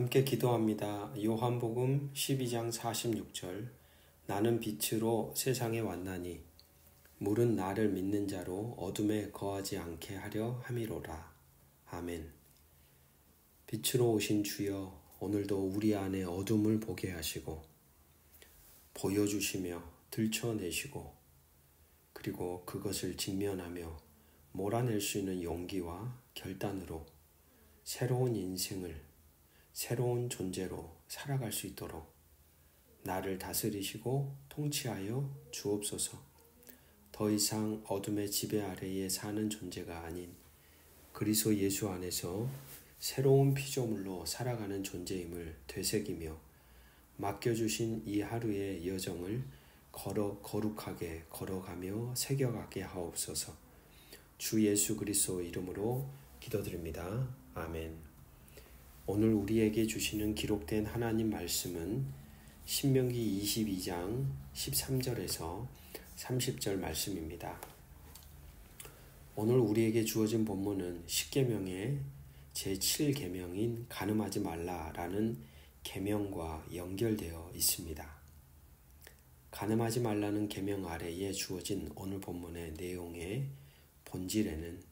함께 기도합니다. 요한복음 12장 46절 나는 빛으로 세상에 왔나니 물은 나를 믿는 자로 어둠에 거하지 않게 하려 함이로라. 아멘. 빛으로 오신 주여, 오늘도 우리 안에 어둠을 보게 하시고 보여주시며 들춰내시고 그리고 그것을 직면하며 몰아낼 수 있는 용기와 결단으로 새로운 인생을 새로운 존재로 살아갈 수 있도록 나를 다스리시고 통치하여 주옵소서. 더 이상 어둠의 지배 아래에 사는 존재가 아닌 그리스도 예수 안에서 새로운 피조물로 살아가는 존재임을 되새기며 맡겨주신 이 하루의 여정을 거룩하게 걸어가며 새겨가게 하옵소서. 주 예수 그리스도 이름으로 기도드립니다. 아멘. 오늘 우리에게 주시는 기록된 하나님 말씀은 신명기 22장 13절에서 30절 말씀입니다. 오늘 우리에게 주어진 본문은 십계명의 제7계명인 간음하지 말라라는 계명과 연결되어 있습니다. 간음하지 말라는 계명 아래에 주어진 오늘 본문의 내용의 본질에는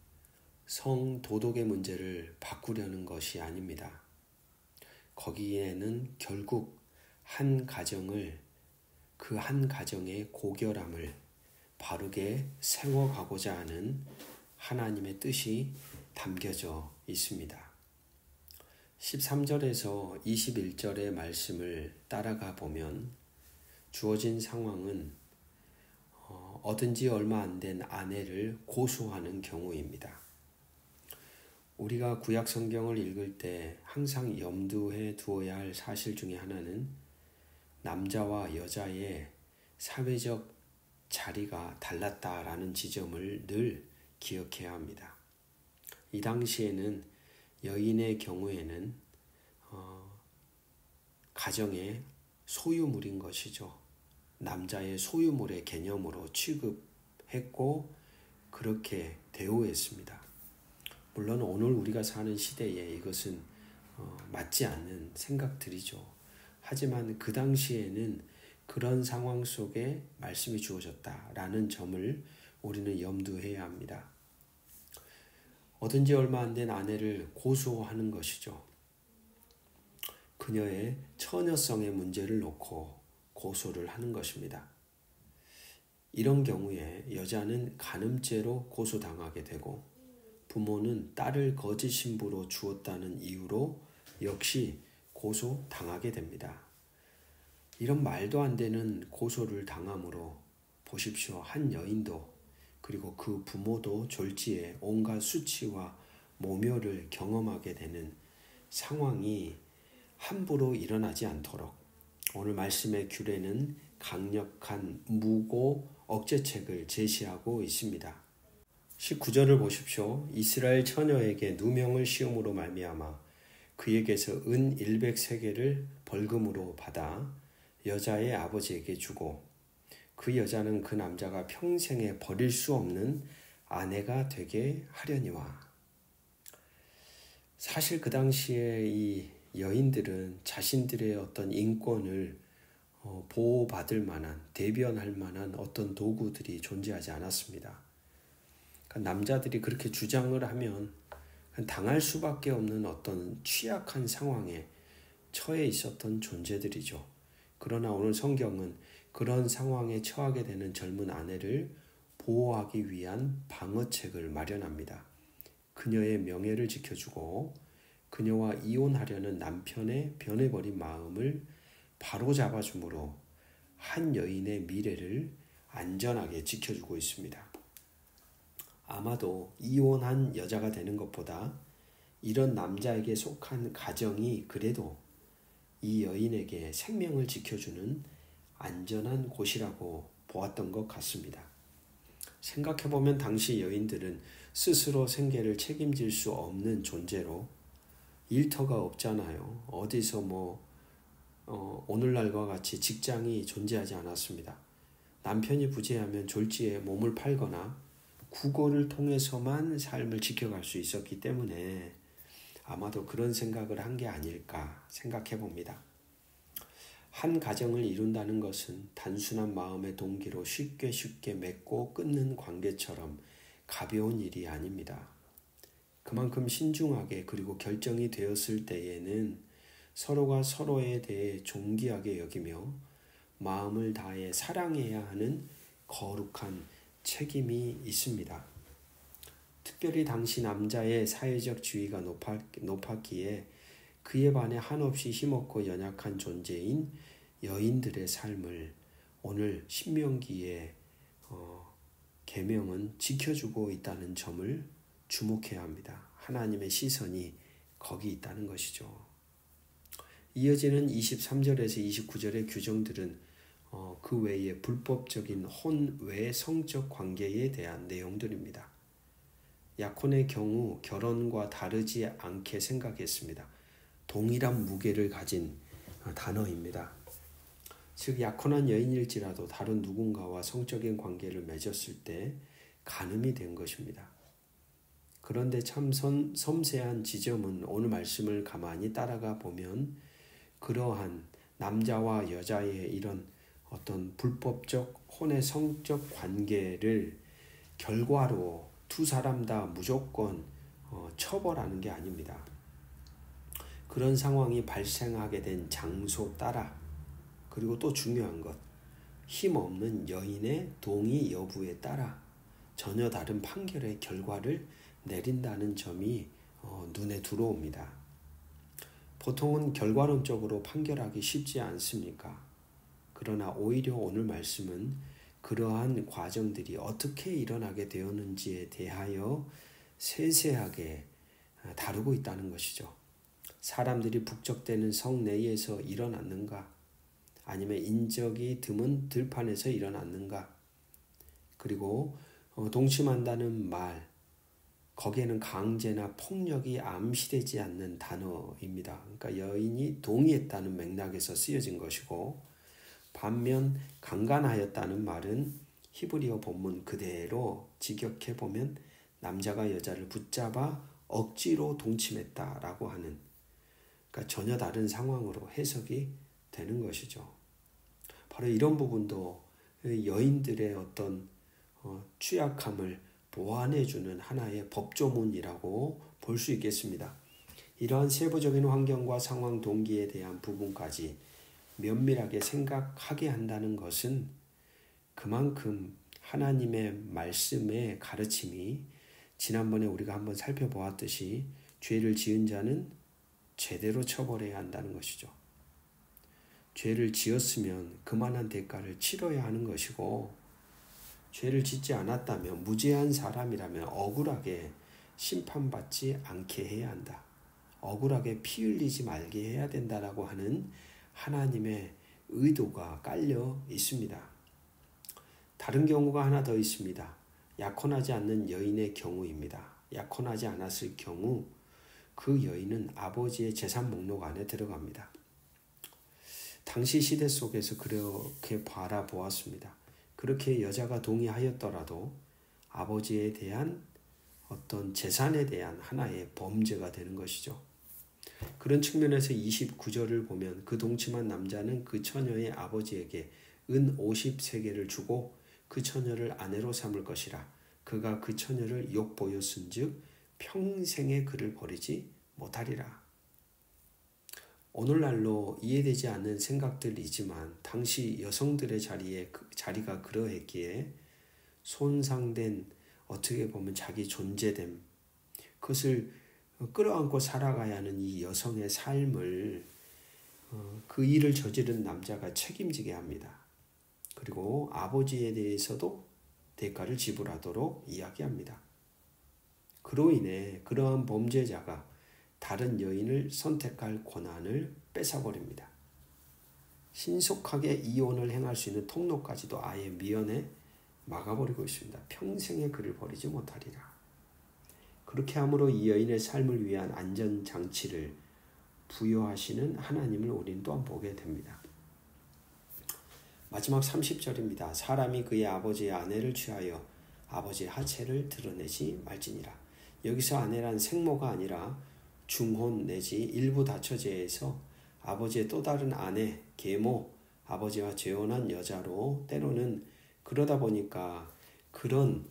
성도덕의 문제를 바꾸려는 것이 아닙니다. 거기에는 결국 한 가정의 고결함을 바르게 세워가고자 하는 하나님의 뜻이 담겨져 있습니다. 13절에서 21절의 말씀을 따라가 보면 주어진 상황은 얻은 지 얼마 안 된 아내를 고소하는 경우입니다. 우리가 구약 성경을 읽을 때 항상 염두에 두어야 할 사실 중에 하나는 남자와 여자의 사회적 자리가 달랐다라는 지점을 늘 기억해야 합니다. 이 당시에는 여인의 경우에는 가정의 소유물인 것이죠. 남자의 소유물의 개념으로 취급했고 그렇게 대우했습니다. 물론 오늘 우리가 사는 시대에 이것은 맞지 않는 생각들이죠. 하지만 그 당시에는 그런 상황 속에 말씀이 주어졌다라는 점을 우리는 염두해야 합니다. 얻은 지 얼마 안 된 아내를 고소하는 것이죠. 그녀의 처녀성의 문제를 놓고 고소를 하는 것입니다. 이런 경우에 여자는 간음죄로 고소당하게 되고 부모는 딸을 거짓 신부로 주었다는 이유로 역시 고소당하게 됩니다. 이런 말도 안 되는 고소를 당함으로 보십시오. 한 여인도 그리고 그 부모도 졸지에 온갖 수치와 모멸을 경험하게 되는 상황이 함부로 일어나지 않도록 오늘 말씀의 규례는 강력한 무고 억제책을 제시하고 있습니다. 19절을 보십시오. 이스라엘 처녀에게 누명을 씌움으로 말미암아 그에게서 은 100세겔을 벌금으로 받아 여자의 아버지에게 주고 그 여자는 그 남자가 평생에 버릴 수 없는 아내가 되게 하려니와. 사실 그 당시에 이 여인들은 자신들의 어떤 인권을 보호받을 만한, 대변할 만한 어떤 도구들이 존재하지 않았습니다. 그러니까 남자들이 그렇게 주장을 하면 당할 수밖에 없는 어떤 취약한 상황에 처해 있었던 존재들이죠. 그러나 오늘 성경은 그런 상황에 처하게 되는 젊은 아내를 보호하기 위한 방어책을 마련합니다. 그녀의 명예를 지켜주고 그녀와 이혼하려는 남편의 변해버린 마음을 바로잡아주므로 한 여인의 미래를 안전하게 지켜주고 있습니다. 아마도 이혼한 여자가 되는 것보다 이런 남자에게 속한 가정이 그래도 이 여인에게 생명을 지켜주는 안전한 곳이라고 보았던 것 같습니다. 생각해보면 당시 여인들은 스스로 생계를 책임질 수 없는 존재로 일터가 없잖아요. 어디서 오늘날과 같이 직장이 존재하지 않았습니다. 남편이 부재하면 졸지에 몸을 팔거나 구걸을 통해서만 삶을 지켜갈 수 있었기 때문에 아마도 그런 생각을 한 게 아닐까 생각해 봅니다. 한 가정을 이룬다는 것은 단순한 마음의 동기로 쉽게 맺고 끊는 관계처럼 가벼운 일이 아닙니다. 그만큼 신중하게 그리고 결정이 되었을 때에는 서로가 서로에 대해 존귀하게 여기며 마음을 다해 사랑해야 하는 거룩한 책임이 있습니다. 특별히 당시 남자의 사회적 지위가 높았기에 그에 반해 한없이 힘없고 연약한 존재인 여인들의 삶을 오늘 신명기의 계명은 지켜주고 있다는 점을 주목해야 합니다. 하나님의 시선이 거기 있다는 것이죠. 이어지는 23절에서 29절의 규정들은 그 외에 불법적인 혼외 성적 관계에 대한 내용들입니다. 약혼의 경우 결혼과 다르지 않게 생각했습니다. 동일한 무게를 가진 단어입니다. 즉 약혼한 여인일지라도 다른 누군가와 성적인 관계를 맺었을 때 간음이 된 것입니다. 그런데 참 섬세한 지점은 오늘 말씀을 가만히 따라가 보면 그러한 남자와 여자의 이런 어떤 불법적 혼의 성적 관계를 결과로 두 사람 다 무조건 처벌하는 게 아닙니다. 그런 상황이 발생하게 된 장소 따라 그리고 또 중요한 것 힘없는 여인의 동의 여부에 따라 전혀 다른 판결의 결과를 내린다는 점이 눈에 들어옵니다. 보통은 결과론적으로 판결하기 쉽지 않습니까? 그러나 오히려 오늘 말씀은 그러한 과정들이 어떻게 일어나게 되었는지에 대하여 세세하게 다루고 있다는 것이죠. 사람들이 북적대는 성 내에서 일어났는가? 아니면 인적이 드문 들판에서 일어났는가? 그리고 동침한다는 말, 거기에는 강제나 폭력이 암시되지 않는 단어입니다. 그러니까 여인이 동의했다는 맥락에서 쓰여진 것이고 반면 강간하였다는 말은 히브리어 본문 그대로 직역해보면 남자가 여자를 붙잡아 억지로 동침했다라고 하는 그러니까 전혀 다른 상황으로 해석이 되는 것이죠. 바로 이런 부분도 여인들의 어떤 취약함을 보완해주는 하나의 법조문이라고 볼 수 있겠습니다. 이러한 세부적인 환경과 상황 동기에 대한 부분까지 면밀하게 생각하게 한다는 것은 그만큼 하나님의 말씀의 가르침이 지난번에 우리가 한번 살펴보았듯이 죄를 지은 자는 제대로 처벌해야 한다는 것이죠. 죄를 지었으면 그만한 대가를 치러야 하는 것이고 죄를 짓지 않았다면 무죄한 사람이라면 억울하게 심판받지 않게 해야 한다. 억울하게 피 흘리지 말게 해야 된다라고 하는 하나님의 의도가 깔려 있습니다. 다른 경우가 하나 더 있습니다. 약혼하지 않는 여인의 경우입니다. 약혼하지 않았을 경우 그 여인은 아버지의 재산 목록 안에 들어갑니다. 당시 시대 속에서 그렇게 바라보았습니다. 그렇게 여자가 동의하였더라도 아버지에 대한 어떤 재산에 대한 하나의 범죄가 되는 것이죠. 그런 측면에서 29절을 보면 그 동침한 남자는 그 처녀의 아버지에게 은 50세겔을 주고 그 처녀를 아내로 삼을 것이라. 그가 그 처녀를 욕보였은즉 평생에 그를 버리지 못하리라. 오늘날로 이해되지 않는 생각들이지만 당시 여성들의 자리가 그러했기에 손상된 어떻게 보면 자기 존재됨 그것을 끌어안고 살아가야 하는 이 여성의 삶을 그 일을 저지른 남자가 책임지게 합니다. 그리고 아버지에 대해서도 대가를 지불하도록 이야기합니다. 그로 인해 그러한 범죄자가 다른 여인을 선택할 권한을 뺏어버립니다. 신속하게 이혼을 행할 수 있는 통로까지도 아예 미연에 막아버리고 있습니다. 평생에 그를 버리지 못하리라. 그렇게 함으로 이 여인의 삶을 위한 안전장치를 부여하시는 하나님을 우리는 또한 보게 됩니다. 마지막 30절입니다. 사람이 그의 아버지의 아내를 취하여 아버지의 하체를 드러내지 말지니라. 여기서 아내란 생모가 아니라 중혼 내지 일부 다처제에서 아버지의 또 다른 아내, 계모, 아버지와 재혼한 여자로 때로는 그러다 보니까 그런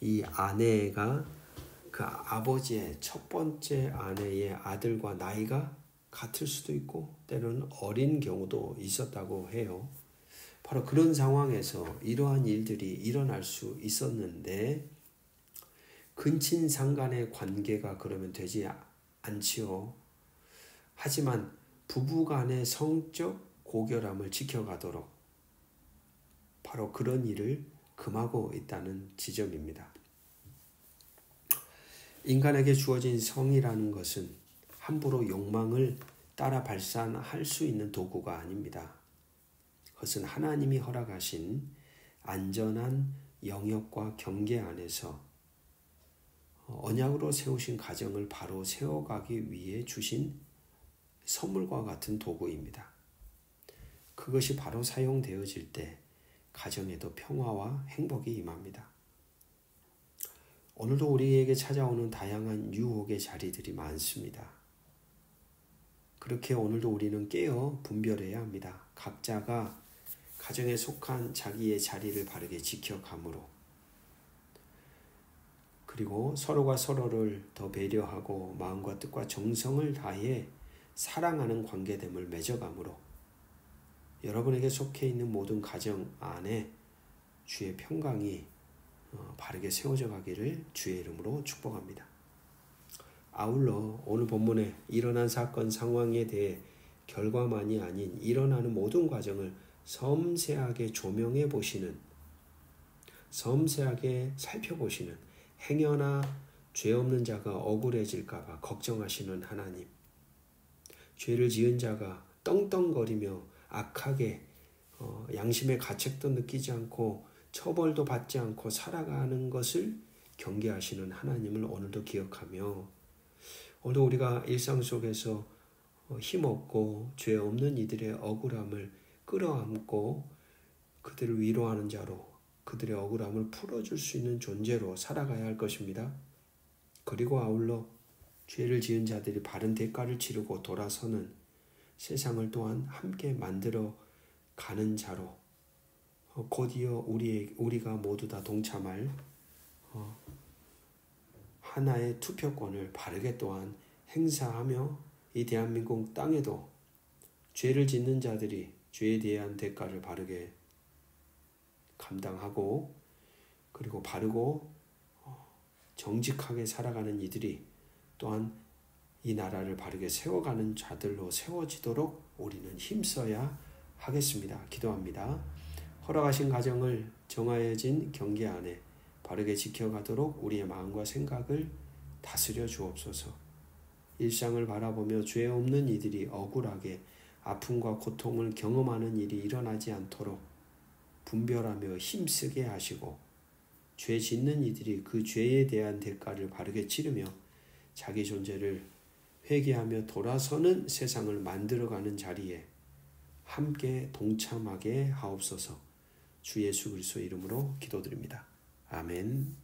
이 아내가 그 아버지의 첫 번째 아내의 아들과 나이가 같을 수도 있고 때로는 어린 경우도 있었다고 해요. 바로 그런 상황에서 이러한 일들이 일어날 수 있었는데 근친상간의 관계가 그러면 되지 않지요. 하지만 부부간의 성적 고결함을 지켜가도록 바로 그런 일을 금하고 있다는 지적입니다. 인간에게 주어진 성이라는 것은 함부로 욕망을 따라 발산할 수 있는 도구가 아닙니다. 그것은 하나님이 허락하신 안전한 영역과 경계 안에서 언약으로 세우신 가정을 바로 세워가기 위해 주신 선물과 같은 도구입니다. 그것이 바로 사용되어질 때 가정에도 평화와 행복이 임합니다. 오늘도 우리에게 찾아오는 다양한 유혹의 자리들이 많습니다. 그렇게 오늘도 우리는 깨어 분별해야 합니다. 각자가 가정에 속한 자기의 자리를 바르게 지켜감으로, 그리고 서로가 서로를 더 배려하고 마음과 뜻과 정성을 다해 사랑하는 관계됨을 맺어감으로 여러분에게 속해 있는 모든 가정 안에 주의 평강이 바르게 세워져 가기를 주의 이름으로 축복합니다. 아울러 오늘 본문에 일어난 사건 상황에 대해 결과만이 아닌 일어나는 모든 과정을 섬세하게 조명해 보시는, 섬세하게 살펴보시는, 행여나 죄 없는 자가 억울해질까 봐 걱정하시는 하나님, 죄를 지은 자가 떵떵거리며 악하게 양심의 가책도 느끼지 않고 처벌도 받지 않고 살아가는 것을 경계하시는 하나님을 오늘도 기억하며, 오늘도 우리가 일상 속에서 힘없고 죄 없는 이들의 억울함을 끌어안고 그들을 위로하는 자로, 그들의 억울함을 풀어줄 수 있는 존재로 살아가야 할 것입니다. 그리고 아울러 죄를 지은 자들이 바른 대가를 치르고 돌아서는 세상을 또한 함께 만들어 가는 자로, 곧이어 우리가 모두 다 동참할 하나의 투표권을 바르게 또한 행사하며 이 대한민국 땅에도 죄를 짓는 자들이 죄에 대한 대가를 바르게 감당하고, 그리고 바르고 정직하게 살아가는 이들이 또한 이 나라를 바르게 세워가는 자들로 세워지도록 우리는 힘써야 하겠습니다. 기도합니다. 허락하신 가정을 정하여진 경계 안에 바르게 지켜가도록 우리의 마음과 생각을 다스려 주옵소서. 일상을 바라보며 죄 없는 이들이 억울하게 아픔과 고통을 경험하는 일이 일어나지 않도록 분별하며 힘쓰게 하시고, 죄 짓는 이들이 그 죄에 대한 대가를 바르게 치르며 자기 존재를 회개하며 돌아서는 세상을 만들어가는 자리에 함께 동참하게 하옵소서. 주 예수 그리스도 이름으로 기도드립니다. 아멘.